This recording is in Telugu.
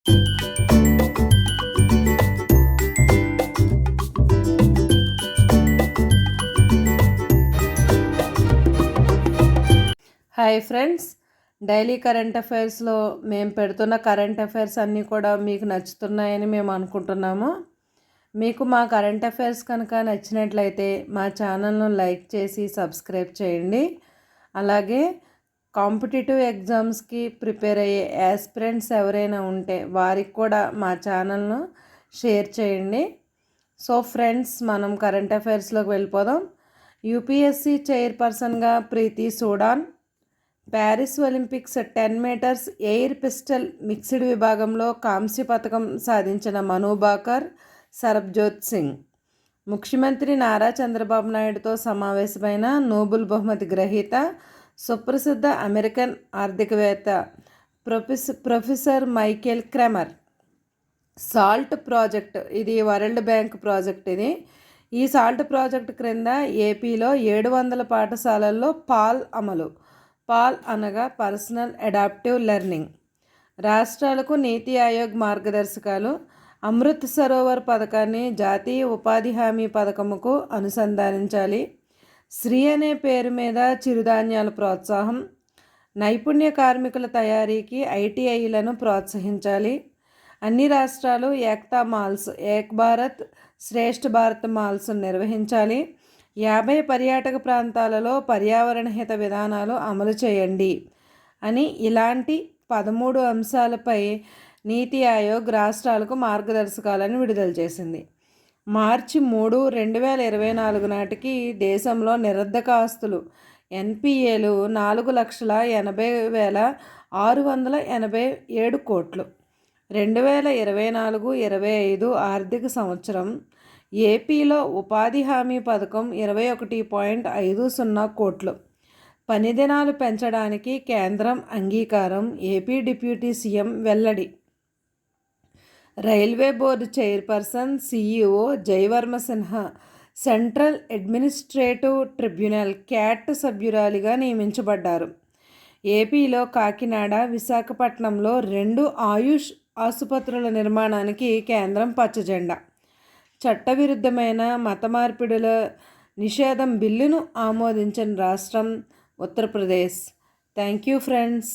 హాయ్ ఫ్రెండ్స్, డైలీ కరెంట్ అఫైర్స్లో మేము పెడుతున్న కరెంట్ అఫైర్స్ అన్నీ కూడా మీకు నచ్చుతున్నాయని మేము అనుకుంటున్నాము. మీకు మా కరెంట్ అఫైర్స్ కనుక నచ్చినట్లయితే మా ఛానల్ను లైక్ చేసి సబ్స్క్రైబ్ చేయండి. అలాగే కాంపిటేటివ్ ఎగ్జామ్స్కి ప్రిపేర్ అయ్యే యాస్పిరెంట్స్ ఎవరైనా ఉంటే వారికి కూడా మా ఛానల్ను షేర్ చేయండి. సో ఫ్రెండ్స్, మనం కరెంట్ అఫైర్స్లోకి వెళ్ళిపోదాం. యూపీఎస్సీ చైర్పర్సన్గా Preeti Sudan, Paris Olympics 10 meters air pistol mixed విభాగంలో కాంస్య పథకం సాధించిన మను భాకర్, సరబ్జోత్ సింగ్, ముఖ్యమంత్రి నారా చంద్రబాబు నాయుడుతో సమావేశమైన నోబెల్ బహుమతి గ్రహీత సుప్రసిద్ధ అమెరికన్ ఆర్థికవేత్త professor Michael Kremer. Salt project, ఇది వరల్డ్ బ్యాంక్ ప్రాజెక్ట్. ఈ సాల్ట్ ప్రాజెక్ట్ క్రింద ఏపీలో 700 పాఠశాలల్లో పాల్ అమలు. పాల్ అనగా పర్సనల్ అడాప్టివ్ లెర్నింగ్. రాష్ట్రాలకు నీతి ఆయోగ్ మార్గదర్శకాలు. అమృత్ సరోవర్ పథకాన్ని జాతీయ ఉపాధి హామీ పథకముకు అనుసంధానించాలి. శ్రీ అనే పేరు మీద చిరుధాన్యాల ప్రోత్సాహం. నైపుణ్య కార్మికుల తయారీకి ఐటీఐలను ప్రోత్సహించాలి. అన్ని రాష్ట్రాలు ఏక్తా మాల్స్, ఏక్ భారత్ శ్రేష్ఠ భారత్ మాల్స్ నిర్వహించాలి. 50 పర్యాటక ప్రాంతాలలో పర్యావరణ హిత విధానాలు అమలు చేయండి అని ఇలాంటి 13 అంశాలపై నీతి ఆయోగ్ రాష్ట్రాలకు మార్గదర్శకాలను విడుదల చేసింది. మార్చి 3, 2024 నాటికి దేశంలో నిరర్ధక ఆస్తులు ఎన్పిఏలు 4,80,687 కోట్లు. 2024-25 ఆర్థిక సంవత్సరం ఏపీలో ఉపాధి హామీ పథకం 21.50 కోట్లు. పని దినాలు పెంచడానికి కేంద్రం అంగీకారం. ఏపీ డిప్యూటీ సీఎం వెల్లడి. Railway board chairperson CEO Jayavarma Sinha central administrative tribunal cat సభ్యురాలిగా నియమించబడ్డారు. ఏపీలో కాకినాడ, విశాఖపట్నంలో 2 ఆయుష్ ఆసుపత్రుల నిర్మాణానికి కేంద్రం పచ్చజెండా. చట్టవిరుద్ధమైన మత మార్పిడుల నిషేధం బిల్లును ఆమోదించిన రాష్ట్రం ఉత్తరప్రదేశ్. Thank you friends.